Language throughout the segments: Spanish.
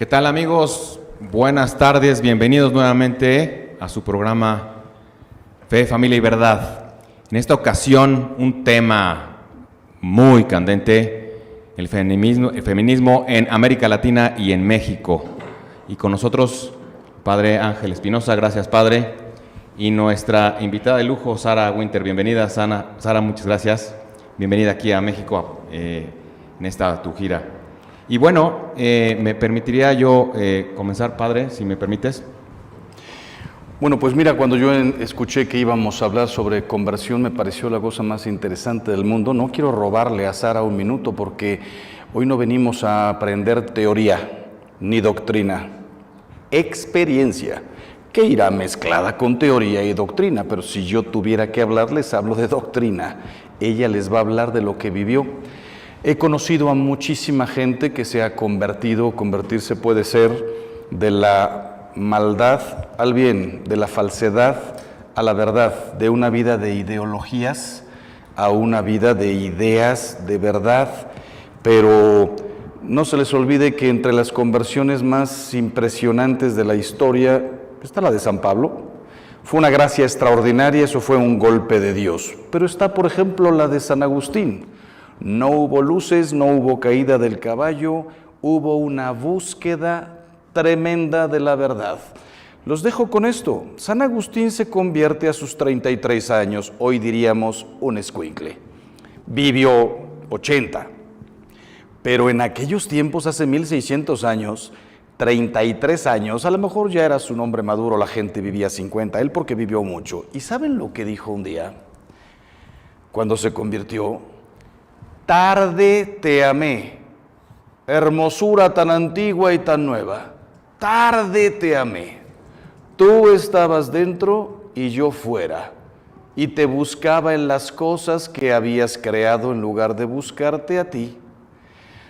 ¿Qué tal, amigos? Buenas tardes, bienvenidos nuevamente a su programa Fe, Familia y Verdad. En esta ocasión, un tema muy candente, el feminismo en América Latina y en México. Y con nosotros, Padre Ángel Espinosa, gracias, Padre. Y nuestra invitada de lujo, Sara Winter. Bienvenida, Sara, muchas gracias. Bienvenida aquí a México en esta tu gira. Y bueno, me permitiría yo comenzar, Padre, si me permites. Bueno, pues mira, cuando yo escuché que íbamos a hablar sobre conversión, me pareció la cosa más interesante del mundo. No quiero robarle a Sara un minuto porque hoy no venimos a aprender teoría ni doctrina, experiencia, que irá mezclada con teoría y doctrina, pero si yo tuviera que hablarles, hablo de doctrina. Ella les va a hablar de lo que vivió. He conocido a muchísima gente que se ha convertido. Convertirse puede ser de la maldad al bien, de la falsedad a la verdad, de una vida de ideologías a una vida de ideas de verdad, pero no se les olvide que entre las conversiones más impresionantes de la historia está la de San Pablo. Fue una gracia extraordinaria, eso fue un golpe de Dios. Pero está, por ejemplo, la de San Agustín. No hubo luces, no hubo caída del caballo, hubo una búsqueda tremenda de la verdad. Los dejo con esto. San Agustín se convierte a sus 33 años, hoy diríamos un escuincle. Vivió 80, pero en aquellos tiempos, hace 1600 años, 33 años, a lo mejor ya era un hombre maduro, la gente vivía 50, él porque vivió mucho. ¿Y saben lo que dijo un día? Cuando se convirtió: tarde te amé, hermosura tan antigua y tan nueva, tarde te amé. Tú estabas dentro y yo fuera, y te buscaba en las cosas que habías creado en lugar de buscarte a ti.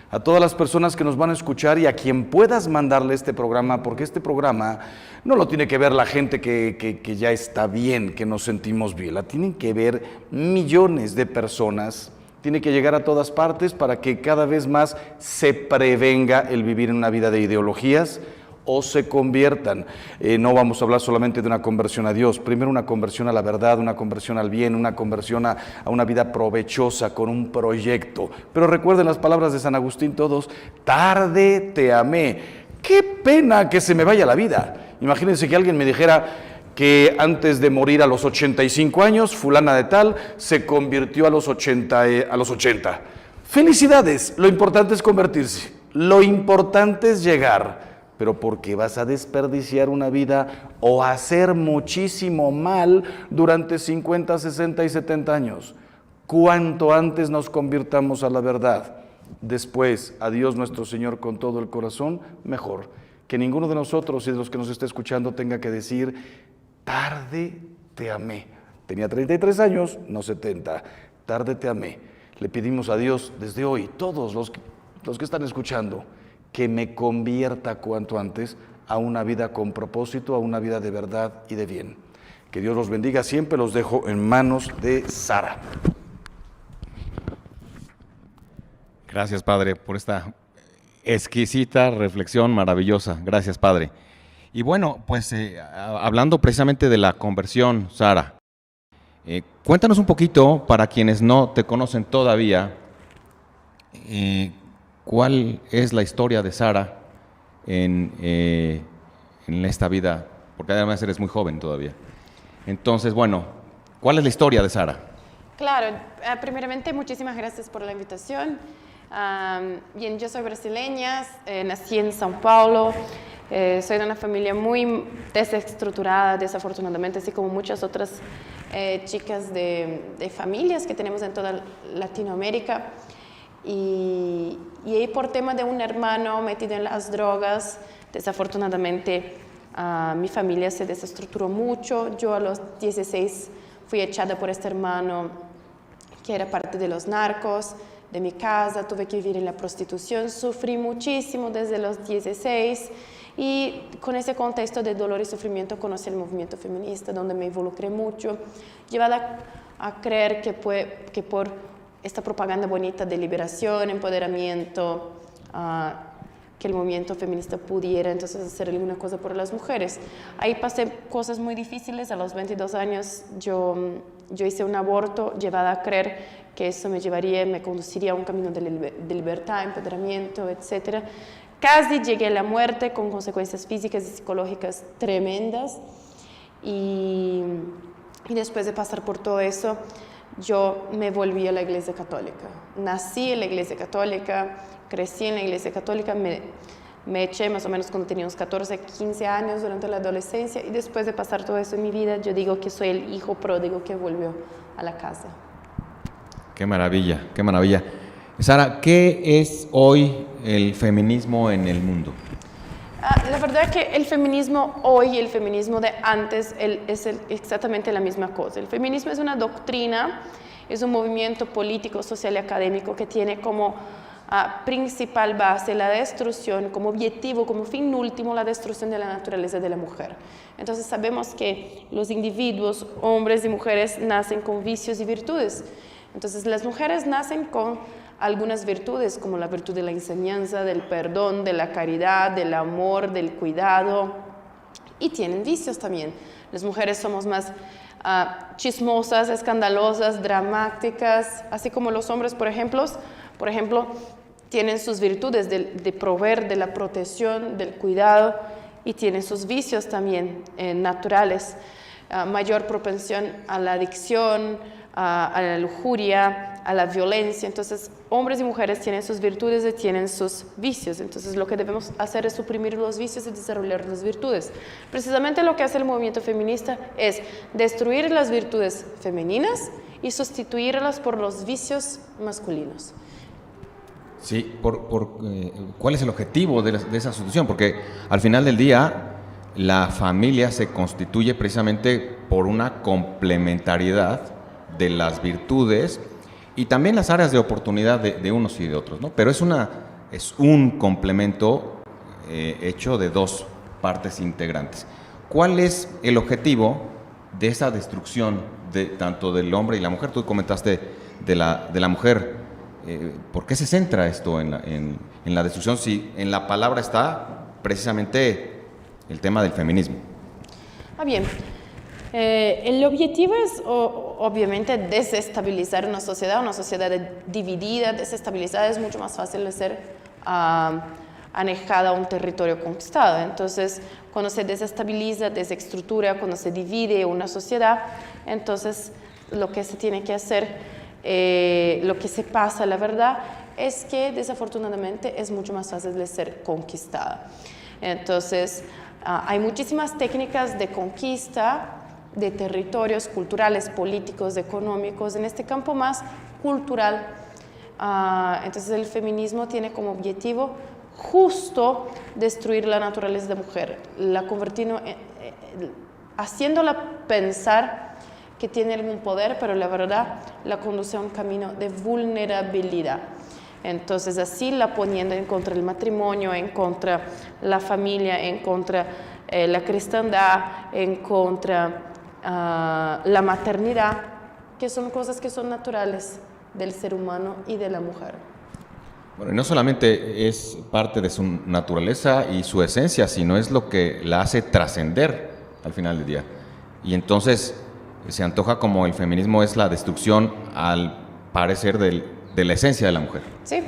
A todas las personas que nos van a escuchar y a quien puedas mandarle este programa, porque este programa no lo tiene que ver la gente que ya está bien, que nos sentimos bien, la tienen que ver millones de personas. Tiene que llegar a todas partes para que cada vez más se prevenga el vivir en una vida de ideologías o se conviertan. No vamos a hablar solamente de una conversión a Dios, primero una conversión a la verdad, una conversión al bien, una conversión a una vida provechosa con un proyecto. Pero recuerden las palabras de San Agustín todos: tarde te amé. ¡Qué pena que se me vaya la vida! Imagínense que alguien me dijera que antes de morir a los 85 años, fulana de tal se convirtió a los 80. ¡Felicidades! Lo importante es convertirse, lo importante es llegar. Pero ¿por qué vas a desperdiciar una vida o hacer muchísimo mal durante 50, 60 y 70 años? Cuanto antes nos convirtamos a la verdad, después a Dios nuestro Señor con todo el corazón, mejor. Que ninguno de nosotros y de los que nos esté escuchando tenga que decir: tarde te amé. Tenía 33 años, no 70. Tarde te amé. Le pedimos a Dios desde hoy, todos los que están escuchando, que me convierta cuanto antes a una vida con propósito, a una vida de verdad y de bien. Que Dios los bendiga. Siempre los dejo en manos de Sara. Gracias, Padre, por esta exquisita reflexión maravillosa. Gracias, Padre. Y bueno, pues hablando precisamente de la conversión, Sara, cuéntanos un poquito, para quienes no te conocen todavía, ¿cuál es la historia de Sara en esta vida? Porque además eres muy joven todavía. Entonces, bueno, ¿cuál es la historia de Sara? Claro, primeramente muchísimas gracias por la invitación. Bien, yo soy brasileña, nací en São Paulo, soy de una familia muy desestructurada, desafortunadamente, así como muchas otras chicas de familias que tenemos en toda Latinoamérica. Y ahí, por tema de un hermano metido en las drogas, desafortunadamente mi familia se desestructuró mucho. Yo a los 16 fui echada por este hermano que era parte de los narcos, de mi casa, tuve que vivir en la prostitución, sufrí muchísimo desde los 16 y con ese contexto de dolor y sufrimiento conocí el movimiento feminista, donde me involucré mucho, llevada a creer que por esta propaganda bonita de liberación, empoderamiento, que el movimiento feminista pudiera entonces hacer alguna cosa por las mujeres. Ahí pasé cosas muy difíciles. A los 22 años yo hice un aborto, llevada a creer que eso me conduciría a un camino de libertad, empoderamiento, etc. Casi llegué a la muerte con consecuencias físicas y psicológicas tremendas. Y después de pasar por todo eso, yo me volví a la Iglesia Católica. Nací en la Iglesia Católica, crecí en la Iglesia Católica, me eché más o menos cuando tenía unos 14, 15 años durante la adolescencia, y después de pasar todo eso en mi vida, yo digo que soy el hijo pródigo que volvió a la casa. Qué maravilla, qué maravilla. Sara, ¿qué es hoy el feminismo en el mundo? La verdad que el feminismo hoy y el feminismo de antes es exactamente la misma cosa. El feminismo es una doctrina, es un movimiento político, social y académico que tiene como principal base la destrucción, como objetivo, como fin último, la destrucción de la naturaleza de la mujer. Entonces sabemos que los individuos, hombres y mujeres, nacen con vicios y virtudes. Entonces las mujeres nacen con algunas virtudes, como la virtud de la enseñanza, del perdón, de la caridad, del amor, del cuidado, y tienen vicios también. Las mujeres somos más chismosas, escandalosas, dramáticas, así como los hombres, por ejemplo, tienen sus virtudes de proveer, de la protección, del cuidado, y tienen sus vicios también naturales, mayor propensión a la adicción, a la lujuria, a la violencia. Entonces, hombres y mujeres tienen sus virtudes y tienen sus vicios. Entonces, lo que debemos hacer es suprimir los vicios y desarrollar las virtudes. Precisamente lo que hace el movimiento feminista es destruir las virtudes femeninas y sustituirlas por los vicios masculinos. Sí, ¿cuál es el objetivo de esa sustitución? Porque al final del día, la familia se constituye precisamente por una complementariedad de las virtudes y también las áreas de oportunidad de unos y de otros, ¿no? Pero es un complemento hecho de dos partes integrantes. ¿Cuál es el objetivo de esa destrucción tanto del hombre y la mujer? Tú comentaste de la mujer. ¿Por qué se centra esto en la destrucción si en la palabra está precisamente el tema del feminismo? Bien. El objetivo es obviamente desestabilizar una sociedad dividida. Desestabilizada es mucho más fácil de ser anejada a un territorio conquistado. Entonces, cuando se desestabiliza, desestructura, cuando se divide una sociedad, entonces lo que se tiene que hacer, lo que se pasa, la verdad, es que desafortunadamente es mucho más fácil de ser conquistada. Entonces, hay muchísimas técnicas de conquista de territorios culturales, políticos, económicos, en este campo más cultural. Entonces el feminismo tiene como objetivo justo destruir la naturaleza de mujer, haciéndola pensar que tiene algún poder, pero la verdad la conduce a un camino de vulnerabilidad. Entonces así la poniendo en contra del matrimonio, en contra la familia, en contra la cristiandad, en contra la maternidad, que son cosas que son naturales del ser humano y de la mujer. Bueno, y no solamente es parte de su naturaleza y su esencia, sino es lo que la hace trascender al final del día. Y entonces se antoja como el feminismo es la destrucción, al parecer, de la esencia de la mujer. Sí,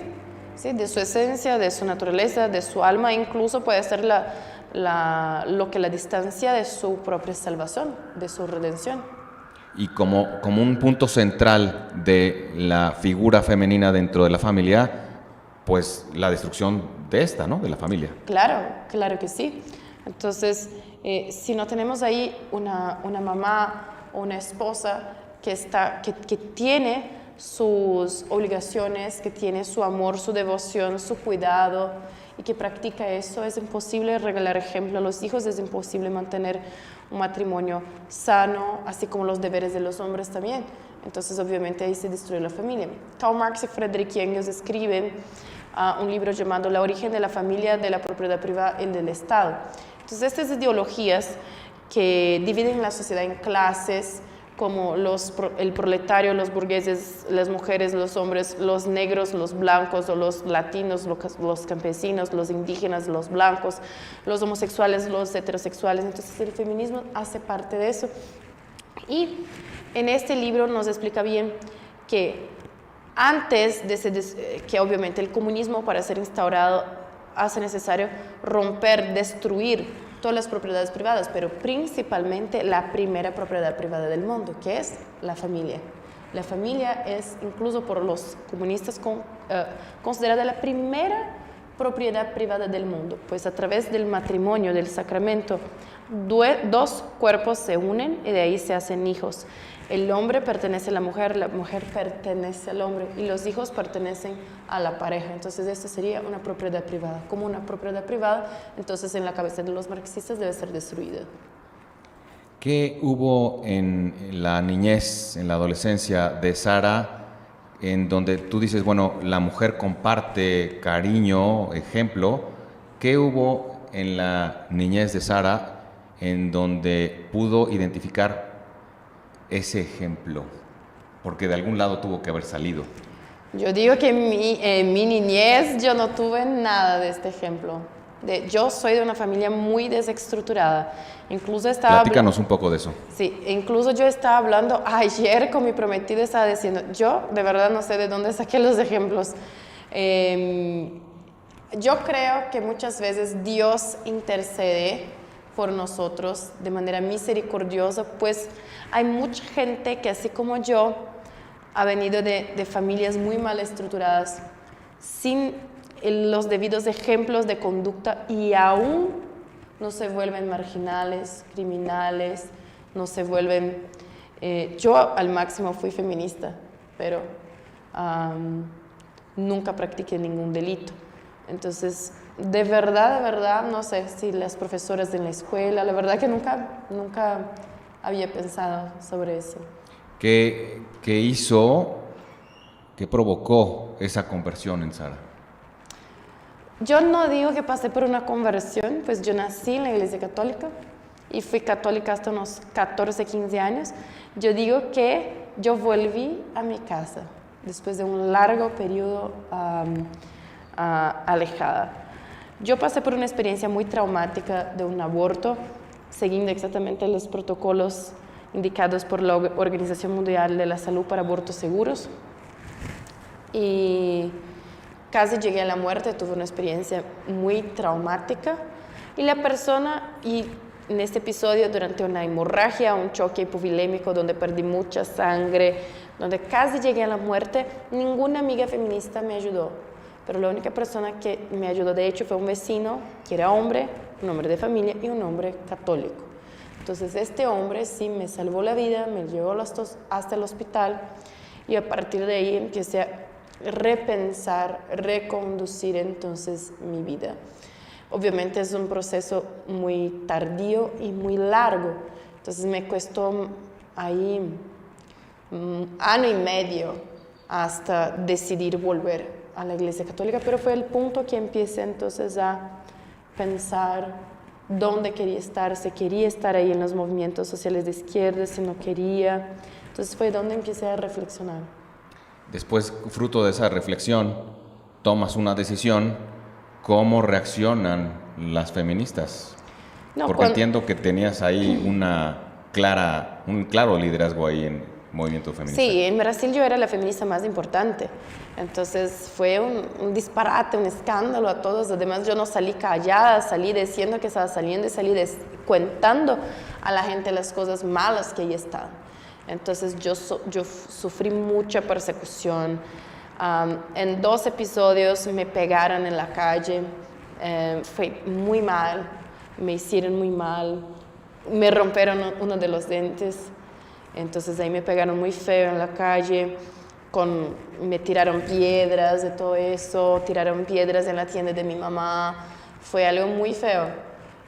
de su esencia, de su naturaleza, de su alma, incluso puede ser lo que la distancia de su propia salvación, de su redención. Y como un punto central de la figura femenina dentro de la familia, pues la destrucción de esta, ¿no? De la familia. Claro que sí. Entonces, si no tenemos ahí una mamá o una esposa que tiene sus obligaciones, que tiene su amor, su devoción, su cuidado, y que practica eso, es imposible regalar ejemplo a los hijos, es imposible mantener un matrimonio sano, así como los deberes de los hombres también. Entonces, obviamente, ahí se destruye la familia. Karl Marx y Friedrich Engels escriben un libro llamado El origen de la familia, de la propiedad privada y del Estado. Entonces, estas ideologías que dividen la sociedad en clases, como el proletario, los burgueses, las mujeres, los hombres, los negros, los blancos o los latinos, los campesinos, los indígenas, los blancos, los homosexuales, los heterosexuales. Entonces el feminismo hace parte de eso. Y en este libro nos explica bien que antes que obviamente el comunismo para ser instaurado hace necesario romper, destruir todas las propiedades privadas, pero principalmente la primera propiedad privada del mundo, que es la familia. La familia es, incluso por los comunistas, considerada la primera propiedad privada del mundo, pues a través del matrimonio, del sacramento, dos cuerpos se unen y de ahí se hacen hijos. El hombre pertenece a la mujer pertenece al hombre y los hijos pertenecen a la pareja. Entonces esta sería una propiedad privada. Como una propiedad privada, entonces en la cabeza de los marxistas debe ser destruida. ¿Qué hubo en la niñez, en la adolescencia de Sara, en donde tú dices, bueno, la mujer comparte cariño, ejemplo? ¿Qué hubo en la niñez de Sara en donde pudo identificar ese ejemplo? Porque de algún lado tuvo que haber salido. Yo digo que en mi niñez yo no tuve nada de este ejemplo. Yo soy de una familia muy desestructurada. Incluso Platícanos un poco de eso. Sí, incluso yo estaba hablando ayer con mi prometida, estaba diciendo, yo de verdad no sé de dónde saqué los ejemplos. Yo creo que muchas veces Dios intercede por nosotros de manera misericordiosa, pues hay mucha gente que así como yo ha venido de familias muy mal estructuradas, sin los debidos ejemplos de conducta y aún no se vuelven marginales, criminales, no se vuelven... yo al máximo fui feminista, pero nunca practiqué ningún delito. Entonces, de verdad, no sé si las profesoras en la escuela, la verdad que nunca había pensado sobre eso. ¿Qué hizo, qué provocó esa conversión en Sara? Yo no digo que pasé por una conversión, pues yo nací en la Iglesia Católica y fui católica hasta unos 14, 15 años. Yo digo que yo volví a mi casa después de un largo periodo alejada. Yo pasé por una experiencia muy traumática de un aborto, siguiendo exactamente los protocolos indicados por la Organización Mundial de la Salud para abortos seguros. Y casi llegué a la muerte, tuve una experiencia muy traumática. Y la persona, y en este episodio, durante una hemorragia, un choque hipovolémico donde perdí mucha sangre, donde casi llegué a la muerte, ninguna amiga feminista me ayudó. Pero la única persona que me ayudó, de hecho, fue un vecino que era hombre, un hombre de familia y un hombre católico. Entonces, este hombre sí me salvó la vida, me llevó hasta el hospital y a partir de ahí empecé a repensar, reconducir entonces mi vida. Obviamente es un proceso muy tardío y muy largo, entonces me costó ahí año y medio hasta decidir volver a la Iglesia Católica, pero fue el punto que empecé entonces a pensar dónde quería estar, si quería estar ahí en los movimientos sociales de izquierda, si no quería. Entonces fue donde empecé a reflexionar. Después, fruto de esa reflexión, tomas una decisión. ¿Cómo reaccionan las feministas? No, porque entiendo que tenías ahí un claro liderazgo ahí en movimiento feminista. Sí, en Brasil yo era la feminista más importante. Entonces fue un disparate, un escándalo a todos. Además yo no salí callada, salí diciendo que estaba saliendo y salí contando a la gente las cosas malas que ahí estaban. Entonces yo sufrí mucha persecución. En 2 episodios me pegaron en la calle. Fue muy mal, me hicieron muy mal. Me rompieron uno de los dientes. Entonces ahí me pegaron muy feo en la calle, me tiraron piedras de todo eso, tiraron piedras en la tienda de mi mamá, fue algo muy feo.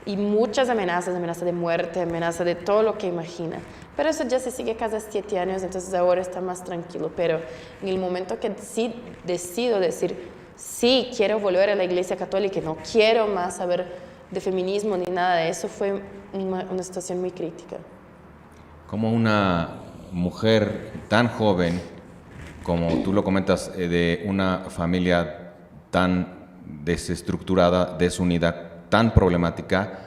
Y muchas amenazas, amenaza de muerte, amenaza de todo lo que imagina. Pero eso ya se sigue cada 7 años, entonces ahora está más tranquilo. Pero en el momento que sí decido decir, sí, quiero volver a la Iglesia Católica, no quiero más saber de feminismo ni nada de eso, fue una situación muy crítica. ¿Cómo una mujer tan joven, como tú lo comentas, de una familia tan desestructurada, desunida, tan problemática,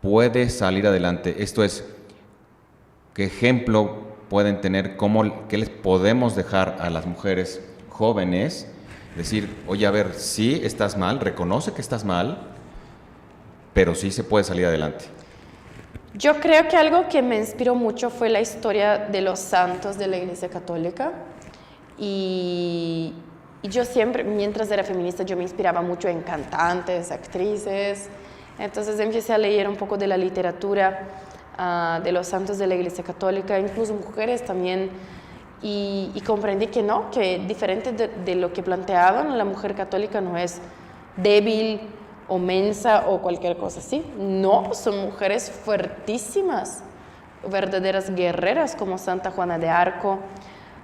puede salir adelante? Esto es, ¿qué ejemplo pueden tener? ¿Qué les podemos dejar a las mujeres jóvenes? Decir, oye, a ver, sí estás mal, reconoce que estás mal, pero sí se puede salir adelante. Yo creo que algo que me inspiró mucho fue la historia de los santos de la Iglesia Católica. Y yo siempre, mientras era feminista, yo me inspiraba mucho en cantantes, actrices. Entonces empecé a leer un poco de la literatura de los santos de la Iglesia Católica, incluso mujeres también. Y comprendí que no, que diferente de lo que planteaban, la mujer católica no es débil o mensa o cualquier cosa así. No, son mujeres fuertísimas, verdaderas guerreras como Santa Juana de Arco,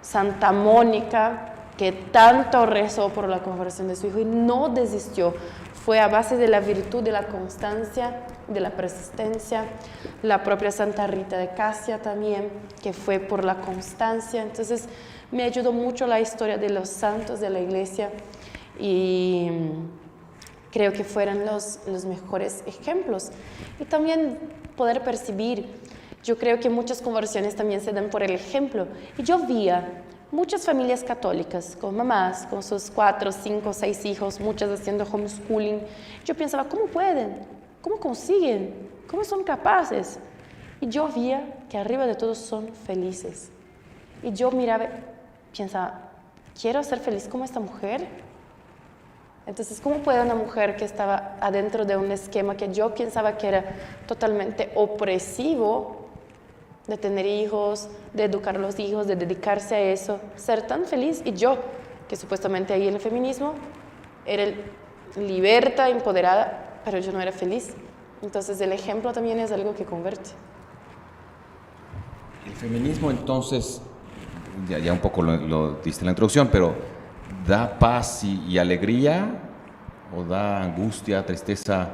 Santa Mónica, que tanto rezó por la conversión de su hijo y no desistió. Fue a base de la virtud, de la constancia, de la persistencia. La propia Santa Rita de Casia también, que fue por la constancia. Entonces me ayudó mucho la historia de los santos de la iglesia y creo que fueron los mejores ejemplos. Y también poder percibir, yo creo que muchas conversiones también se dan por el ejemplo. Y yo veía muchas familias católicas, con mamás, con sus 4, 5, 6 hijos, muchas haciendo homeschooling. Yo pensaba, ¿cómo pueden? ¿Cómo consiguen? ¿Cómo son capaces? Y yo veía que arriba de todo son felices. Y yo miraba, pensaba, ¿quiero ser feliz como esta mujer? Entonces, ¿cómo puede una mujer que estaba adentro de un esquema que yo pensaba que era totalmente opresivo, de tener hijos, de educar a los hijos, de dedicarse a eso, ser tan feliz? Y yo, que supuestamente ahí en el feminismo era liberta, empoderada, pero yo no era feliz. Entonces el ejemplo también es algo que convierte. El feminismo entonces, ya un poco lo diste en la introducción, pero ¿da paz y alegría o da angustia, tristeza?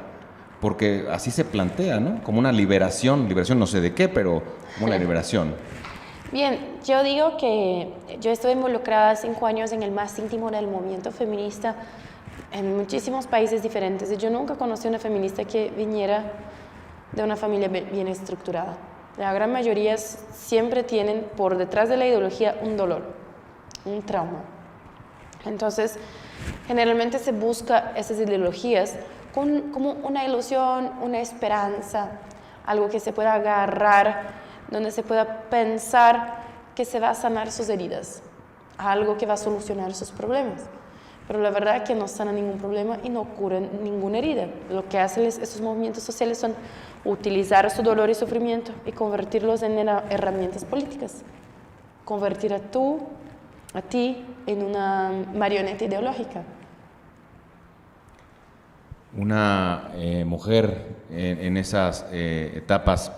Porque así se plantea, ¿no? Como una liberación no sé de qué, pero como una liberación. Bien, yo digo que yo estuve involucrada 5 años en el más íntimo del movimiento feminista en muchísimos países diferentes y yo nunca conocí una feminista que viniera de una familia bien estructurada. La gran mayoría siempre tienen por detrás de la ideología un dolor, un trauma. Entonces, generalmente se busca esas ideologías como una ilusión, una esperanza, algo que se pueda agarrar, donde se pueda pensar que se va a sanar sus heridas, algo que va a solucionar sus problemas. Pero la verdad es que no sana ningún problema y no cura ninguna herida. Lo que hacen esos movimientos sociales son utilizar su dolor y sufrimiento y convertirlos en herramientas políticas. Convertir a ti, en una marioneta ideológica. Una mujer en esas etapas,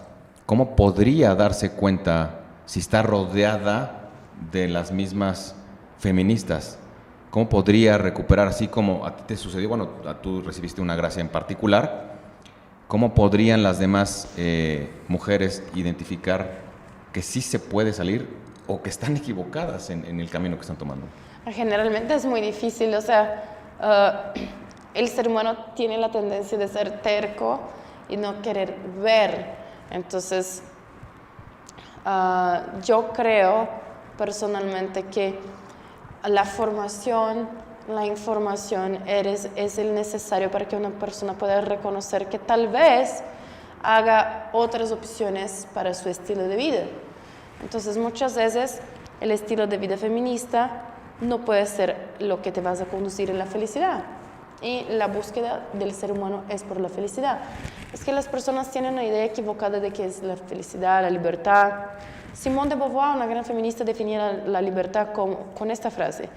¿cómo podría darse cuenta si está rodeada de las mismas feministas? ¿Cómo podría recuperar, así como a ti te sucedió, bueno, tú recibiste una gracia en particular, cómo podrían las demás mujeres identificar que sí se puede salir o que están equivocadas en el camino que están tomando? Generalmente es muy difícil, o sea, el ser humano tiene la tendencia de ser terco y no querer ver. Entonces, yo creo personalmente que la formación, la información es el necesario para que una persona pueda reconocer que tal vez haga otras opciones para su estilo de vida. Entonces, muchas veces el estilo de vida feminista no puede ser lo que te vas a conducir en la felicidad. Y la búsqueda del ser humano es por la felicidad. Es que las personas tienen una idea equivocada de qué es la felicidad, la libertad. Simone de Beauvoir, una gran feminista, definía la libertad con esta frase: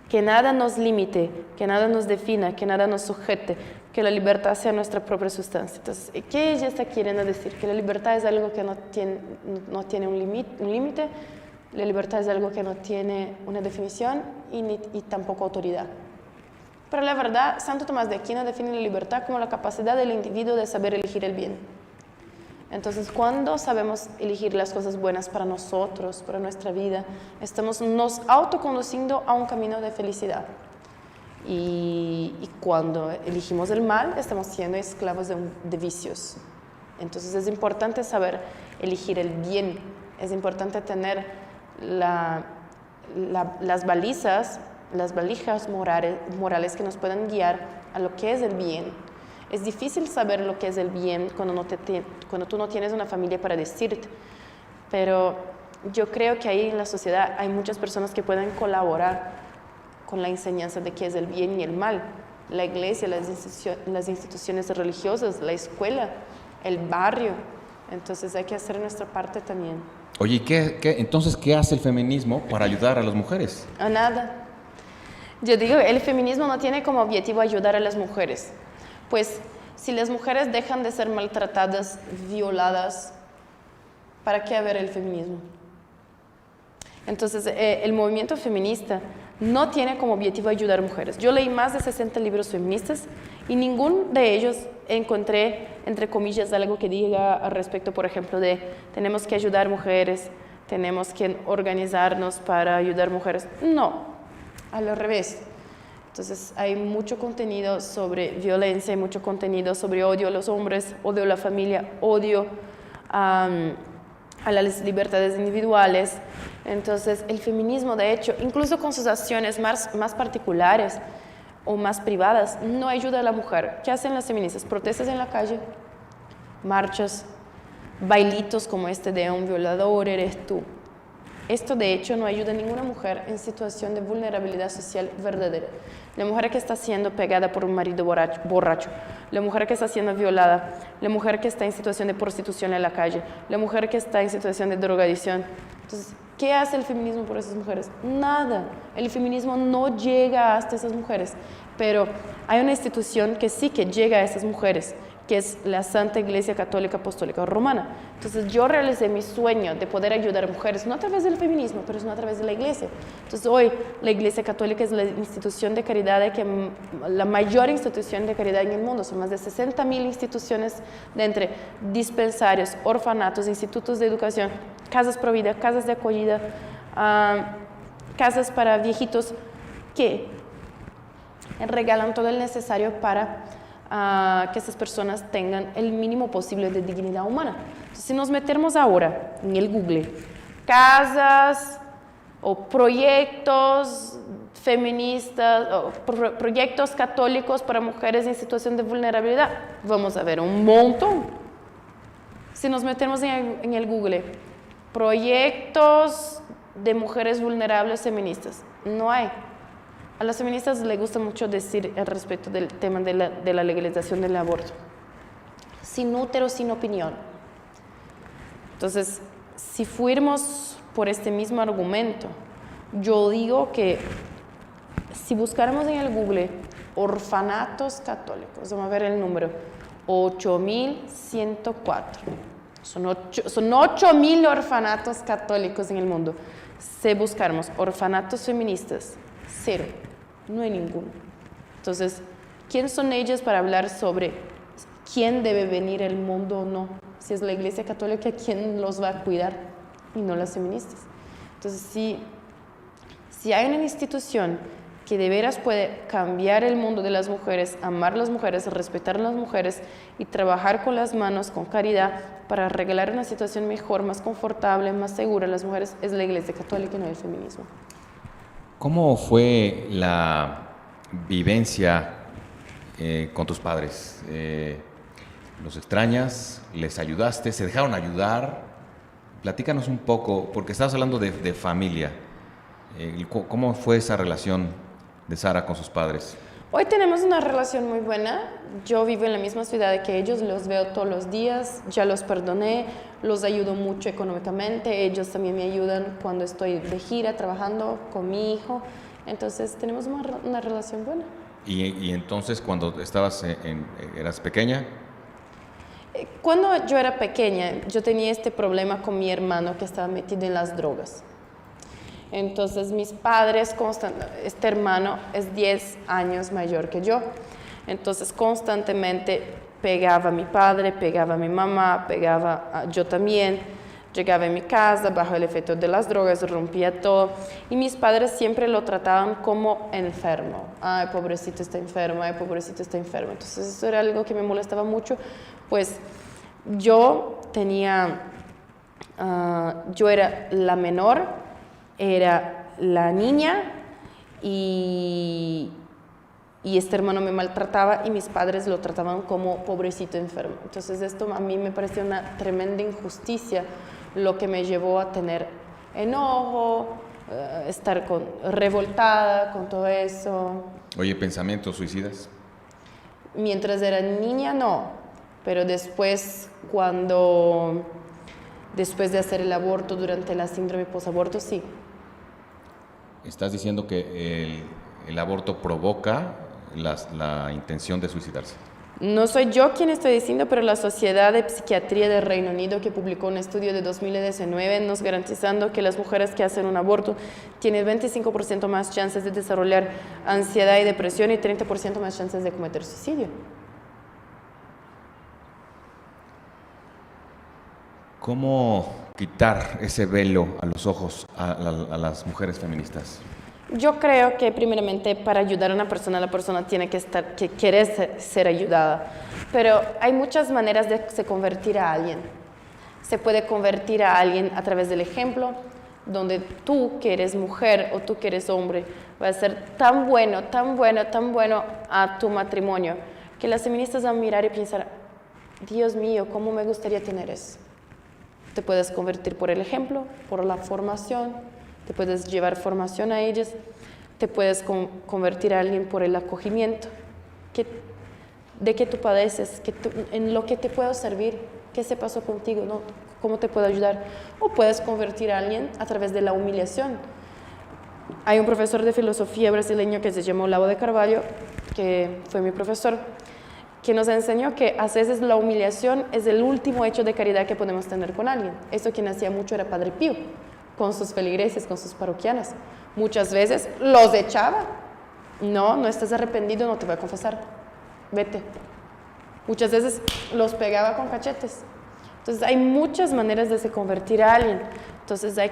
que nada nos limite, que nada nos defina, que nada nos sujete, que la libertad sea nuestra propia sustancia. Entonces, ¿qué ella está queriendo decir? Que la libertad es algo que no tiene un límite, la libertad es algo que no tiene una definición y tampoco autoridad. Pero la verdad, Santo Tomás de Aquino define la libertad como la capacidad del individuo de saber elegir el bien. Entonces, cuando sabemos elegir las cosas buenas para nosotros, para nuestra vida, estamos nos autoconduciendo a un camino de felicidad. Y cuando elegimos el mal, estamos siendo esclavos de vicios. Entonces, es importante saber elegir el bien. Es importante tener las balizas, las valijas morales que nos puedan guiar a lo que es el bien. Es difícil saber lo que es el bien cuando tú no tienes una familia para decirte, pero yo creo que ahí en la sociedad hay muchas personas que pueden colaborar con la enseñanza de qué es el bien y el mal. La iglesia, las instituciones religiosas, la escuela, el barrio. Entonces hay que hacer nuestra parte también. Oye, entonces, ¿qué hace el feminismo para ayudar a las mujeres? A nada. Yo digo, el feminismo no tiene como objetivo ayudar a las mujeres. Pues si las mujeres dejan de ser maltratadas, violadas, ¿para qué haber el feminismo? Entonces, el movimiento feminista no tiene como objetivo ayudar a mujeres. Yo leí más de 60 libros feministas y ninguno de ellos encontré, entre comillas, algo que diga al respecto, por ejemplo, de tenemos que ayudar mujeres, tenemos que organizarnos para ayudar mujeres. No, al revés. Entonces hay mucho contenido sobre violencia, hay mucho contenido sobre odio a los hombres, odio a la familia, odio a las libertades individuales. Entonces el feminismo, de hecho, incluso con sus acciones más particulares o más privadas, no ayuda a la mujer. ¿Qué hacen las feministas? Protestas en la calle, marchas, bailitos como este de un violador eres tú. Esto, de hecho, no ayuda a ninguna mujer en situación de vulnerabilidad social verdadera. La mujer que está siendo pegada por un marido borracho, la mujer que está siendo violada, la mujer que está en situación de prostitución en la calle, la mujer que está en situación de drogadicción. Entonces, ¿qué hace el feminismo por esas mujeres? Nada. El feminismo no llega hasta esas mujeres, pero hay una institución que sí que llega a esas mujeres, que es la Santa Iglesia Católica Apostólica Romana. Entonces yo realicé mi sueño de poder ayudar a mujeres, no a través del feminismo, pero sino a través de la Iglesia. Entonces hoy la Iglesia Católica es la institución de caridad, la mayor institución de caridad en el mundo. Son más de 60.000 instituciones de entre dispensarios, orfanatos, institutos de educación, casas pro vida, casas de acogida, casas para viejitos que regalan todo el necesario para que esas personas tengan el mínimo posible de dignidad humana. Entonces, si nos metemos ahora en el Google, casas o proyectos feministas, o proyectos católicos para mujeres en situación de vulnerabilidad, vamos a ver un montón. Si nos metemos en el Google, proyectos de mujeres vulnerables feministas, no hay. A las feministas les gusta mucho decir al respecto del tema de la legalización del aborto. Sin útero, sin opinión. Entonces, si fuéramos por este mismo argumento, yo digo que si buscáramos en el Google orfanatos católicos, vamos a ver el número, 8.104. Son 8.000 orfanatos católicos en el mundo. Si buscáramos orfanatos feministas, 0, no hay ninguno. Entonces, ¿quién son ellas para hablar sobre quién debe venir al mundo o no? Si es la Iglesia Católica, ¿quién los va a cuidar? Y no las feministas. Entonces, si hay una institución que de veras puede cambiar el mundo de las mujeres, amar a las mujeres, respetar a las mujeres y trabajar con las manos, con caridad, para regalar una situación mejor, más confortable, más segura a las mujeres, es la Iglesia Católica y no el feminismo. ¿Cómo fue la vivencia con tus padres? ¿Los extrañas? ¿Les ayudaste? ¿Se dejaron ayudar? Platícanos un poco, porque estabas hablando de familia. ¿Cómo fue esa relación de Sara con sus padres? Hoy tenemos una relación muy buena. Yo vivo en la misma ciudad que ellos, los veo todos los días, ya los perdoné, los ayudo mucho económicamente, ellos también me ayudan cuando estoy de gira trabajando con mi hijo, entonces tenemos una relación buena. ¿Y entonces cuando eras pequeña? Cuando yo era pequeña, yo tenía este problema con mi hermano que estaba metido en las drogas. Entonces mis padres, este hermano es 10 años mayor que yo, entonces constantemente pegaba a mi padre, pegaba a mi mamá, yo también. Llegaba a mi casa bajo el efecto de las drogas, rompía todo. Y mis padres siempre lo trataban como enfermo. Ay, pobrecito está enfermo, ay, pobrecito está enfermo. Entonces eso era algo que me molestaba mucho. Pues yo era la menor, era la niña y este hermano me maltrataba y mis padres lo trataban como pobrecito enfermo. Entonces esto a mí me pareció una tremenda injusticia, lo que me llevó a tener enojo, estar revoltada con todo eso. Oye, ¿pensamientos suicidas? Mientras era niña no, pero después después de hacer el aborto, durante la síndrome posaborto, sí. ¿Estás diciendo que el aborto provoca la intención de suicidarse? No soy yo quien estoy diciendo, pero la Sociedad de Psiquiatría del Reino Unido, que publicó un estudio de 2019, nos garantizando que las mujeres que hacen un aborto tienen 25% más chances de desarrollar ansiedad y depresión y 30% más chances de cometer suicidio. ¿Cómo quitar ese velo a los ojos a las mujeres feministas? Yo creo que primeramente para ayudar a una persona, la persona tiene que querer ser ayudada. Pero hay muchas maneras de se convertir a alguien. Se puede convertir a alguien a través del ejemplo, donde tú que eres mujer o tú que eres hombre, vas a ser tan bueno, tan bueno, tan bueno a tu matrimonio, que las feministas van a mirar y pensar, Dios mío, ¿cómo me gustaría tener eso? Te puedes convertir por el ejemplo, por la formación, te puedes llevar formación a ellas, te puedes convertir a alguien por el acogimiento, de qué tú padeces, en lo que te puedo servir, qué se pasó contigo, ¿no? ¿Cómo te puedo ayudar? O puedes convertir a alguien a través de la humillación. Hay un profesor de filosofía brasileño que se llamó Olavo de Carvalho, que fue mi profesor, que nos enseñó que a veces la humillación es el último hecho de caridad que podemos tener con alguien. Eso quien hacía mucho era Padre Pío, con sus feligreses, con sus parroquianas. Muchas veces los echaba. No estás arrepentido, no te voy a confesar. Vete. Muchas veces los pegaba con cachetes. Entonces hay muchas maneras de se convertir a alguien. Entonces hay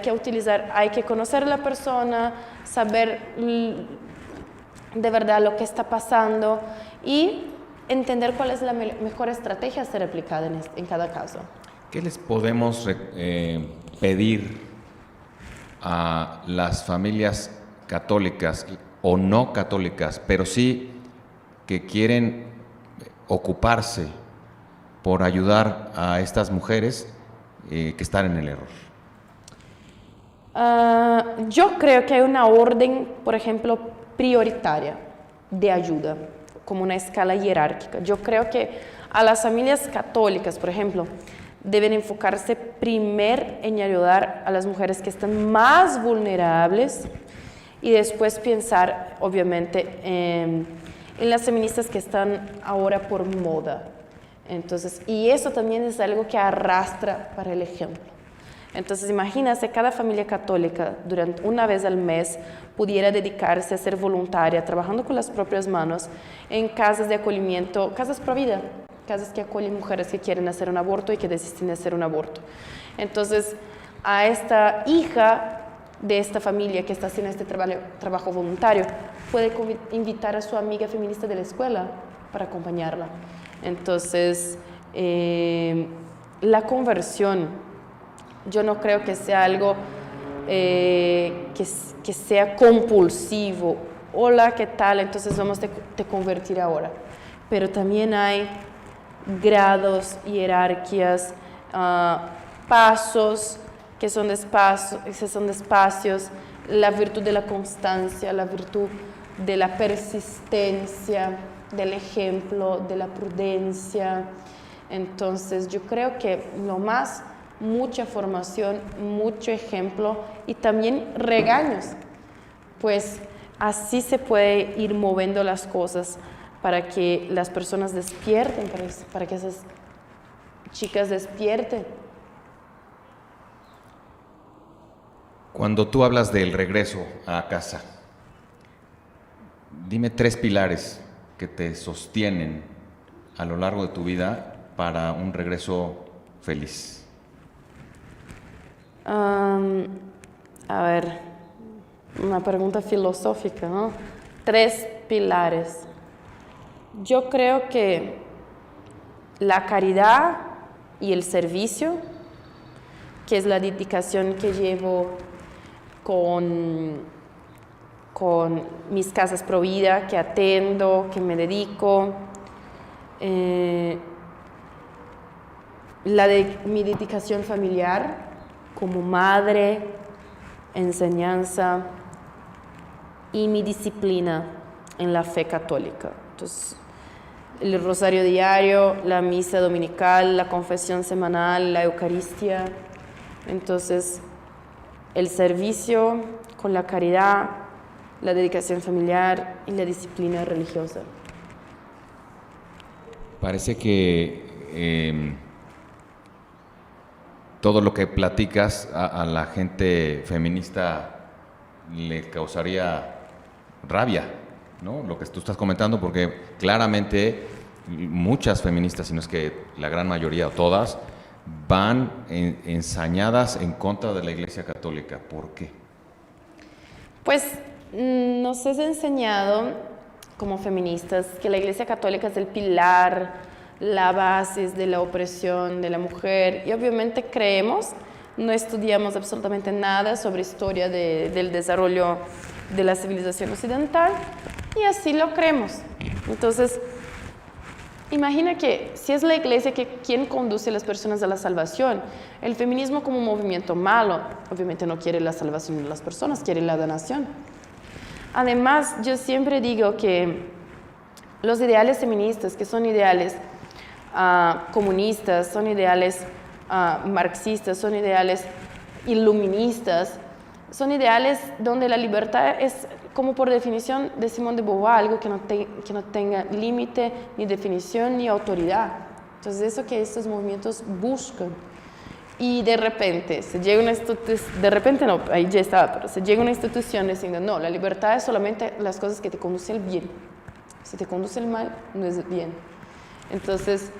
que conocer a la persona, saber de verdad lo que está pasando y entender cuál es la mejor estrategia a ser aplicada en cada caso. ¿Qué les podemos pedir a las familias católicas o no católicas, pero sí que quieren ocuparse por ayudar a estas mujeres que están en el error? Yo creo que hay una orden, por ejemplo, prioritaria de ayuda, como una escala jerárquica. Yo creo que a las familias católicas, por ejemplo, deben enfocarse primero en ayudar a las mujeres que están más vulnerables y después pensar, obviamente, en las feministas que están ahora por moda. Entonces, y eso también es algo que arrastra para el ejemplo. Entonces, imagínate, cada familia católica durante una vez al mes pudiera dedicarse a ser voluntaria, trabajando con las propias manos en casas de acogimiento, casas pro vida, casas que acogen mujeres que quieren hacer un aborto y que desisten de hacer un aborto. Entonces, a esta hija de esta familia que está haciendo este trabajo voluntario, puede invitar a su amiga feminista de la escuela para acompañarla. Entonces, la conversión, yo no creo que sea algo que sea compulsivo. Hola, ¿qué tal? Entonces vamos a te convertir ahora. Pero también hay grados, jerarquías, pasos que son despacios, la virtud de la constancia, la virtud de la persistencia, del ejemplo, de la prudencia. Entonces yo creo que mucha formación, mucho ejemplo y también regaños, pues así se puede ir moviendo las cosas para que las personas despierten, para que esas chicas despierten. Cuando tú hablas del regreso a casa, dime 3 pilares que te sostienen a lo largo de tu vida para un regreso feliz? A ver, una pregunta filosófica, ¿no? 3 pilares. Yo creo que la caridad y el servicio, que es la dedicación que llevo con mis casas pro vida, que atendo, que me dedico. Mi dedicación familiar como madre, enseñanza y mi disciplina en la fe católica. Entonces, el rosario diario, la misa dominical, la confesión semanal, la Eucaristía. Entonces, el servicio con la caridad, la dedicación familiar y la disciplina religiosa. Parece que todo lo que platicas a la gente feminista le causaría rabia, ¿no? Lo que tú estás comentando, porque claramente muchas feministas, si no es que la gran mayoría o todas, van ensañadas en contra de la Iglesia Católica. ¿Por qué? Pues nos has enseñado como feministas que la Iglesia Católica es el pilar, la base de la opresión de la mujer, y obviamente creemos, no estudiamos absolutamente nada sobre historia del desarrollo de la civilización occidental, y así lo creemos. Entonces, imagina que si es la Iglesia quien conduce a las personas a la salvación, el feminismo como un movimiento malo, obviamente no quiere la salvación de las personas, quiere la donación. Además, yo siempre digo que los ideales feministas, que son ideales comunistas, son ideales marxistas, son ideales iluministas, son ideales donde la libertad es, como por definición de Simone de Beauvoir, algo que no tenga límite, ni definición, ni autoridad. Entonces, eso que estos movimientos buscan. Y de repente, se llega una institución, de repente no, ahí ya estaba, pero se llega una institución diciendo, no, la libertad es solamente las cosas que te conducen al bien. Si te conduce al mal, no es bien. Entonces,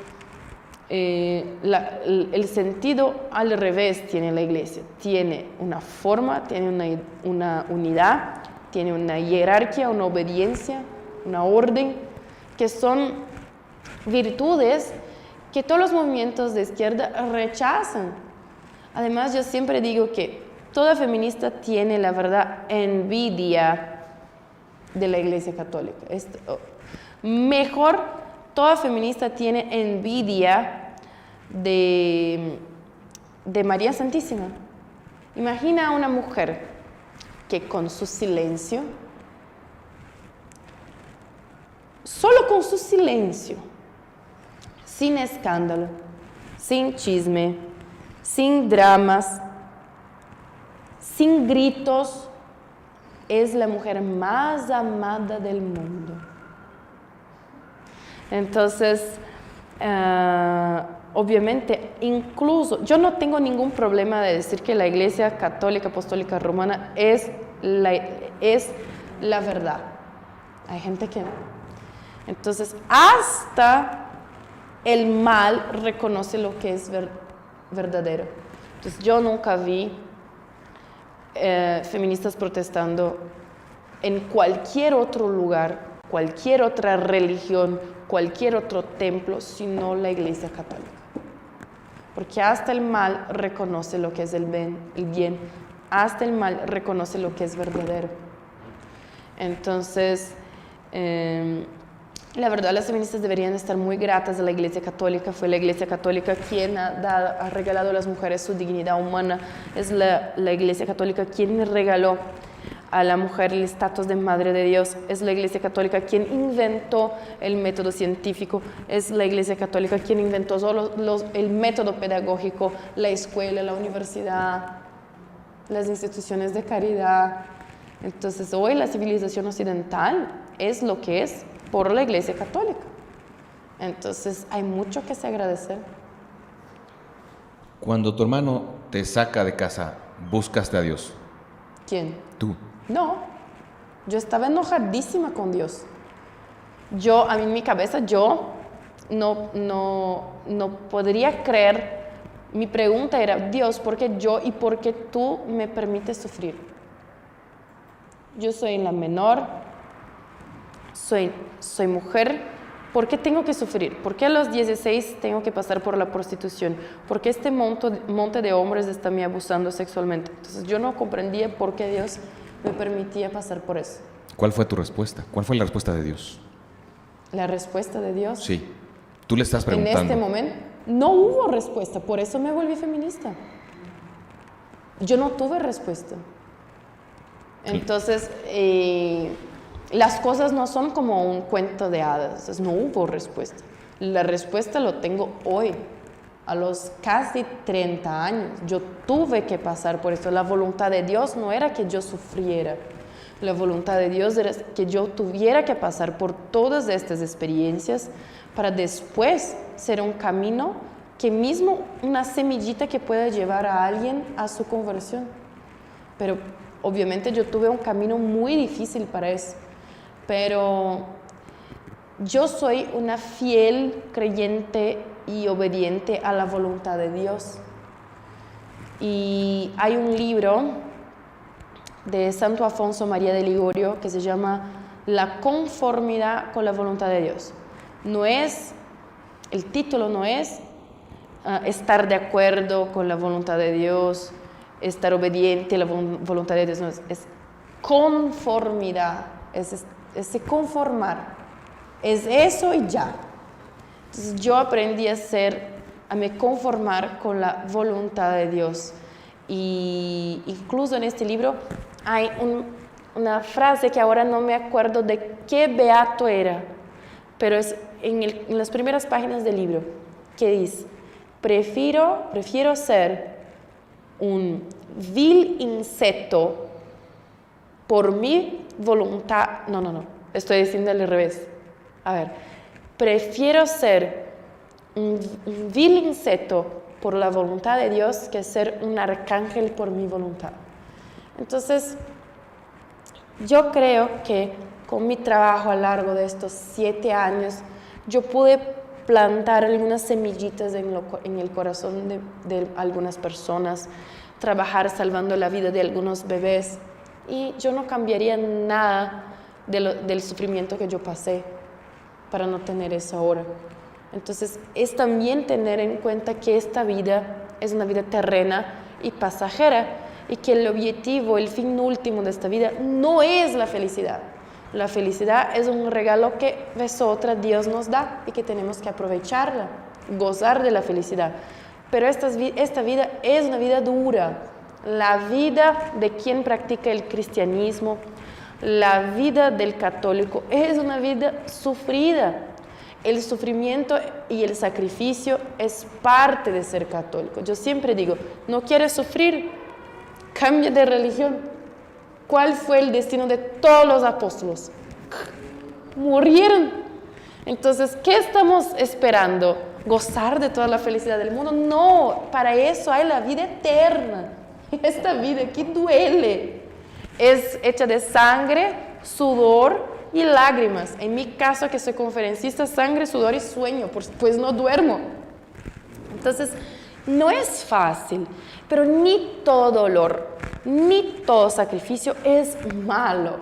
el sentido al revés tiene la Iglesia. Tiene una forma, tiene una unidad, tiene una jerarquía, una obediencia, una orden, que son virtudes que todos los movimientos de izquierda rechazan. Además, yo siempre digo que toda feminista tiene, la verdad, envidia de la Iglesia Católica. Mejor, toda feminista tiene envidia de María Santísima. Imagina a una mujer que con su silencio, solo con su silencio, sin escándalo, sin chisme, sin dramas, sin gritos, es la mujer más amada del mundo. Entonces, obviamente, incluso, yo no tengo ningún problema de decir que la Iglesia Católica Apostólica Romana es la verdad. Hay gente que no. Entonces, hasta el mal reconoce lo que es verdadero. Entonces, yo nunca vi feministas protestando en cualquier otro lugar, cualquier otra religión, cualquier otro templo, sino la Iglesia Católica. Porque hasta el mal reconoce lo que es el bien, hasta el mal reconoce lo que es verdadero. Entonces, la verdad, las feministas deberían estar muy gratas a la Iglesia Católica. Fue la Iglesia Católica quien ha regalado a las mujeres su dignidad humana. Es la Iglesia Católica quien regaló a la mujer el estatus de Madre de Dios. Es la Iglesia Católica quien inventó el método científico. Es la Iglesia Católica quien inventó el método pedagógico, la escuela, la universidad, las instituciones de caridad. Entonces, hoy la civilización occidental es lo que es por la Iglesia Católica. Entonces, hay mucho que se agradecer. Cuando tu hermano te saca de casa, ¿buscaste a Dios? ¿Quién? Tú. No, yo estaba enojadísima con Dios. En mi cabeza, no podría creer. Mi pregunta era, Dios, ¿por qué yo y por qué tú me permites sufrir? Yo soy la menor, soy mujer, ¿por qué tengo que sufrir? ¿Por qué a los 16 tengo que pasar por la prostitución? ¿Por qué este monte de hombres está me abusando sexualmente? Entonces yo no comprendía por qué Dios me permitía pasar por eso. ¿Cuál fue tu respuesta? ¿Cuál fue la respuesta de Dios? La respuesta de Dios. Sí. Tú le estás preguntando. En este momento no hubo respuesta, por eso me volví feminista. Yo no tuve respuesta. Sí. Entonces, las cosas no son como un cuento de hadas, entonces no hubo respuesta. La respuesta lo tengo hoy, a los casi 30 años. Yo tuve que pasar por esto. La voluntad de Dios no era que yo sufriera. La voluntad de Dios era que yo tuviera que pasar por todas estas experiencias para después ser un camino que mismo una semillita que pueda llevar a alguien a su conversión. Pero obviamente yo tuve un camino muy difícil para eso. Pero yo soy una fiel creyente y obediente a la voluntad de Dios. Y hay un libro de Santo Afonso María de Ligorio que se llama La conformidad con la voluntad de Dios. El título no es estar de acuerdo con la voluntad de Dios, estar obediente a la voluntad de Dios, no, es conformidad, es conformar, es eso y ya. Entonces yo aprendí a me conformar con la voluntad de Dios. Y incluso en este libro hay una frase que ahora no me acuerdo de qué beato era, pero es en las primeras páginas del libro, que dice: prefiero ser un vil insecto por mi voluntad. No, estoy diciendo al revés. A ver, prefiero ser un vil insecto por la voluntad de Dios que ser un arcángel por mi voluntad. Entonces, yo creo que con mi trabajo a lo largo de estos 7 años, yo pude plantar algunas semillitas en el corazón de algunas personas, trabajar salvando la vida de algunos bebés, y yo no cambiaría nada del sufrimiento que yo pasé para no tener eso ahora. Entonces, es también tener en cuenta que esta vida es una vida terrena y pasajera, y que el objetivo, el fin último de esta vida no es la felicidad. La felicidad es un regalo que Dios nos da y que tenemos que aprovecharla, gozar de la felicidad. Pero esta vida es una vida dura. La vida de quien practica el cristianismo, la vida del católico es una vida sufrida. El sufrimiento y el sacrificio es parte de ser católico. Yo siempre digo, ¿no quieres sufrir? Cambia de religión. ¿Cuál fue el destino de todos los apóstoles? Murieron. Entonces, ¿qué estamos esperando? ¿Gozar de toda la felicidad del mundo? No, para eso hay la vida eterna. Esta vida que duele es hecha de sangre, sudor y lágrimas. En mi caso, que soy conferencista, sangre, sudor y sueño, pues no duermo. Entonces, no es fácil, pero ni todo dolor, ni todo sacrificio es malo.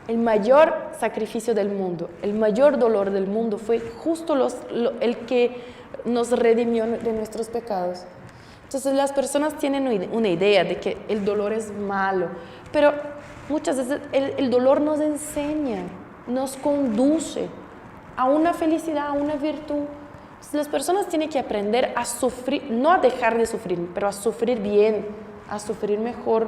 El mayor sacrificio del mundo, el mayor dolor del mundo fue justo el que nos redimió de nuestros pecados. Entonces las personas tienen una idea de que el dolor es malo, pero muchas veces el dolor nos enseña, nos conduce a una felicidad, a una virtud. Las personas tienen que aprender a sufrir, no a dejar de sufrir, pero a sufrir bien, a sufrir mejor.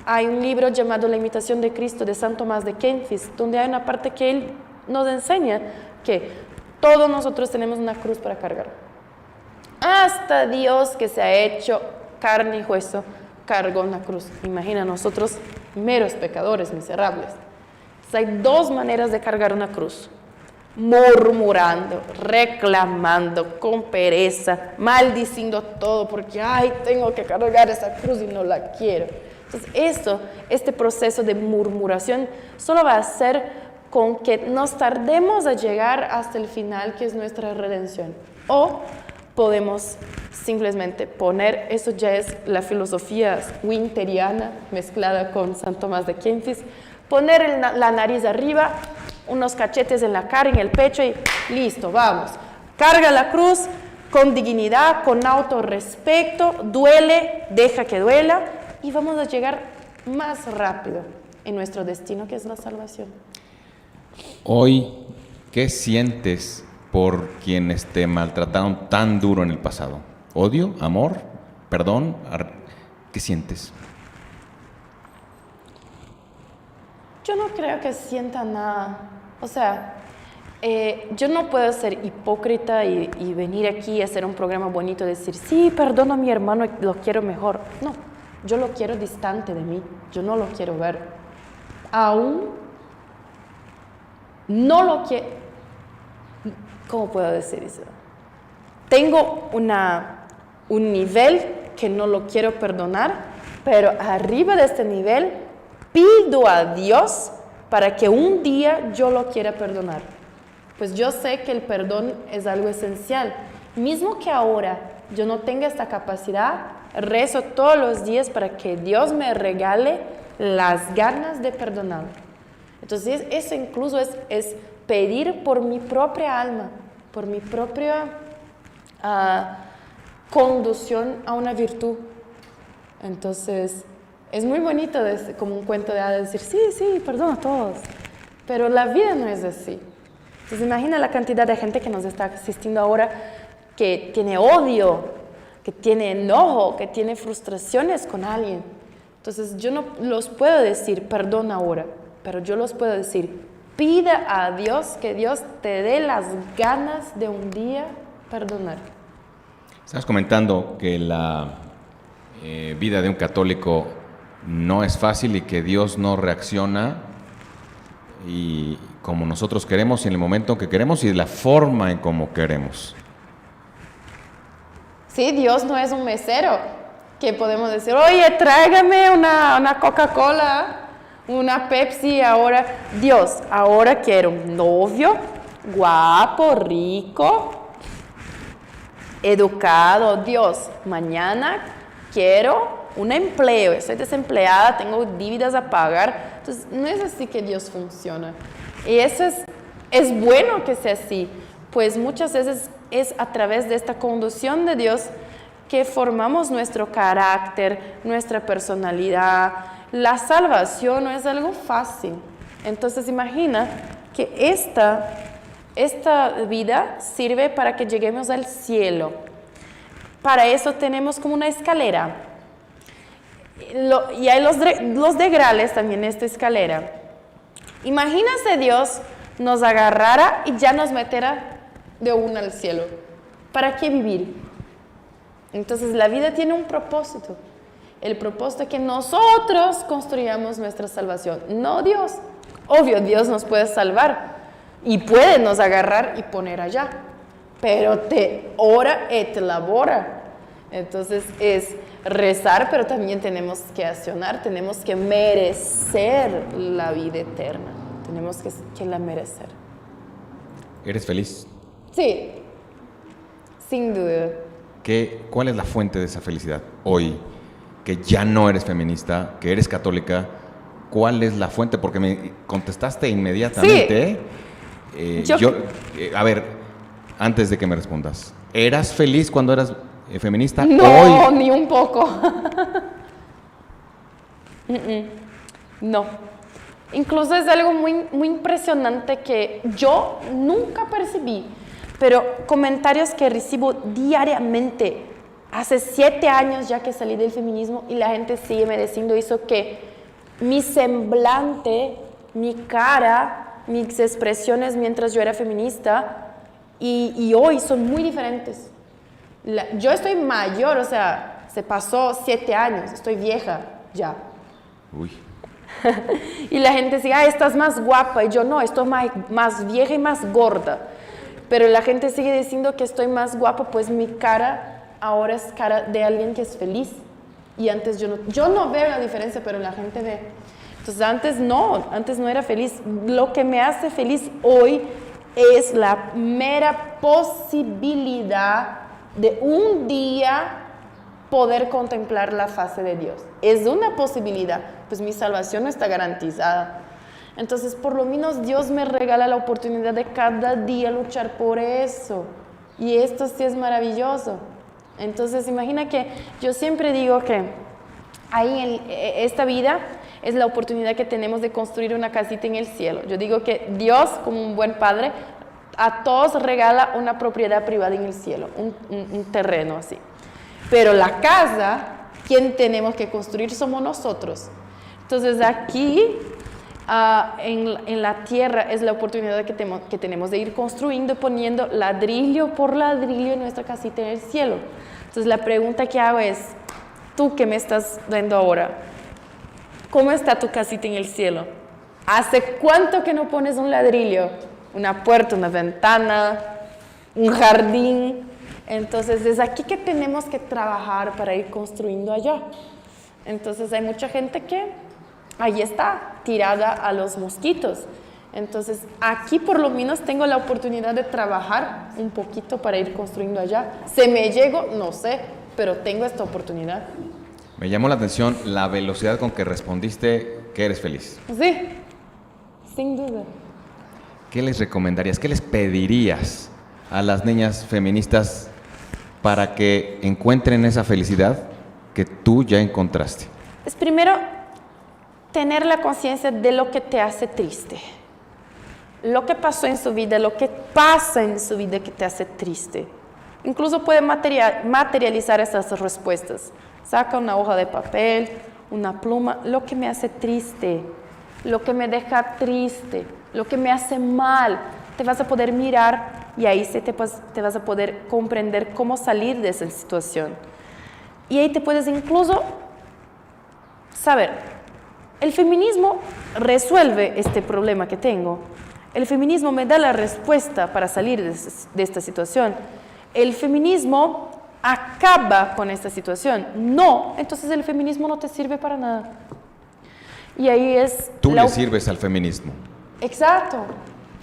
Hay un libro llamado La imitación de Cristo de San Tomás de Kempis, donde hay una parte que él nos enseña que todos nosotros tenemos una cruz para cargar. Hasta Dios, que se ha hecho carne y hueso, cargó una cruz. Imagina, nosotros meros pecadores, miserables. Hay 2 maneras de cargar una cruz: murmurando, reclamando, con pereza, maldiciendo todo porque tengo que cargar esa cruz y no la quiero. Entonces este proceso de murmuración solo va a ser con que nos tardemos a llegar hasta el final, que es nuestra redención. O podemos simplemente poner, eso ya es la filosofía winteriana mezclada con San Tomás de Kempis, poner la nariz arriba, unos cachetes en la cara, en el pecho y listo, vamos. Carga la cruz con dignidad, con autorrespeto, duele, deja que duela y vamos a llegar más rápido en nuestro destino, que es la salvación. Hoy, ¿qué sientes por quienes te maltrataron tan duro en el pasado? ¿Odio? ¿Amor? ¿Perdón? ¿Qué sientes? Yo no creo que sienta nada. O sea, yo no puedo ser hipócrita y venir aquí a hacer un programa bonito y decir, sí, perdono a mi hermano, lo quiero mejor. No, yo lo quiero distante de mí. Yo no lo quiero ver. Aún no lo quiero. ¿Cómo puedo decir eso? Tengo un nivel que no lo quiero perdonar, pero arriba de este nivel pido a Dios para que un día yo lo quiera perdonar. Pues yo sé que el perdón es algo esencial. Mismo que ahora yo no tenga esta capacidad, rezo todos los días para que Dios me regale las ganas de perdonar. Entonces eso incluso es pedir por mi propia alma, por mi propia conducción a una virtud. Entonces es muy bonito, como un cuento de hadas, decir, sí, perdono a todos. Pero la vida no es así. Entonces imagina la cantidad de gente que nos está asistiendo ahora, que tiene odio, que tiene enojo, que tiene frustraciones con alguien. Entonces yo no los puedo decir, perdona ahora, pero yo los puedo decir, pida a Dios que Dios te dé las ganas de un día perdonar. Estabas comentando que la vida de un católico no es fácil y que Dios no reacciona y como nosotros queremos y en el momento que queremos y de la forma en como queremos. Sí, Dios no es un mesero que podemos decir, oye, tráigame una Coca-Cola, una Pepsi ahora. Dios, ahora quiero un novio, guapo, rico, educado. Dios, mañana quiero un empleo, estoy desempleada, tengo dívidas a pagar. Entonces, no es así que Dios funciona. Y eso es bueno que sea así, pues muchas veces es a través de esta conducción de Dios que formamos nuestro carácter, nuestra personalidad. La salvación no es algo fácil. Entonces imagina que esta vida sirve para que lleguemos al cielo. Para eso tenemos como una escalera. Y hay los degrales también, esta escalera. Imagínate Dios nos agarrara y ya nos metiera de una al cielo. ¿Para qué vivir? Entonces la vida tiene un propósito. El propósito es que nosotros construyamos nuestra salvación, no Dios. Obvio, Dios nos puede salvar y puede nos agarrar y poner allá, pero te ora et labora. Entonces es rezar, pero también tenemos que accionar, tenemos que merecer la vida eterna, tenemos que la merecer. ¿Eres feliz? Sí, sin duda. ¿Cuál es la fuente de esa felicidad hoy? Que ya no eres feminista, que eres católica, ¿cuál es la fuente? Porque me contestaste inmediatamente. Sí. A ver, antes de que me respondas, ¿eras feliz cuando eras feminista? No, hoy, ni un poco. No. Incluso es algo muy, muy impresionante que yo nunca percibí, pero comentarios que recibo diariamente. Hace 7 años ya que salí del feminismo y la gente sigue me diciendo eso, que mi semblante, mi cara, mis expresiones mientras yo era feminista y hoy son muy diferentes. Yo estoy mayor, o sea, se pasó 7 años, estoy vieja ya. Uy. Y la gente dice, estás más guapa, y yo no, estoy más vieja y más gorda. Pero la gente sigue diciendo que estoy más guapa, pues mi cara ahora es cara de alguien que es feliz. Y antes yo no veo la diferencia, pero la gente ve. Entonces antes no era feliz. Lo que me hace feliz hoy es la mera posibilidad de un día poder contemplar la faz de Dios. Es una posibilidad, pues mi salvación no está garantizada. Entonces, por lo menos Dios me regala la oportunidad de cada día luchar por eso. Y esto sí es maravilloso. Entonces, imagina que yo siempre digo que ahí en esta vida es la oportunidad que tenemos de construir una casita en el cielo. Yo digo que Dios, como un buen padre, a todos regala una propiedad privada en el cielo, un terreno así. Pero la casa, quien tenemos que construir somos nosotros. Entonces aquí, en la tierra, es la oportunidad que tenemos de ir construyendo, poniendo ladrillo por ladrillo en nuestra casita en el cielo. Entonces la pregunta que hago es, tú que me estás dando ahora, ¿cómo está tu casita en el cielo? ¿Hace cuánto que no pones un ladrillo? Una puerta, una ventana, un jardín. Entonces es aquí que tenemos que trabajar para ir construyendo allá. Entonces hay mucha gente que ahí está, tirada a los mosquitos. Entonces aquí por lo menos tengo la oportunidad de trabajar un poquito para ir construyendo allá. ¿Se me llegó? No sé, pero tengo esta oportunidad. Me llamó la atención la velocidad con que respondiste que eres feliz. Sí, sin duda. ¿Qué les recomendarías, qué les pedirías a las niñas feministas para que encuentren esa felicidad que tú ya encontraste? Es primero tener la conciencia de lo que te hace triste. Lo que pasó en su vida, lo que pasa en su vida que te hace triste. Incluso puede materializar esas respuestas. Saca una hoja de papel, una pluma, lo que me hace triste, lo que me deja triste, lo que me hace mal. Te vas a poder mirar y ahí te vas a poder comprender cómo salir de esa situación. Y ahí te puedes incluso saber, el feminismo resuelve este problema que tengo. El feminismo me da la respuesta para salir de esta situación. El feminismo acaba con esta situación. No, entonces el feminismo no te sirve para nada. Y ahí es... Tú le sirves al feminismo. Exacto,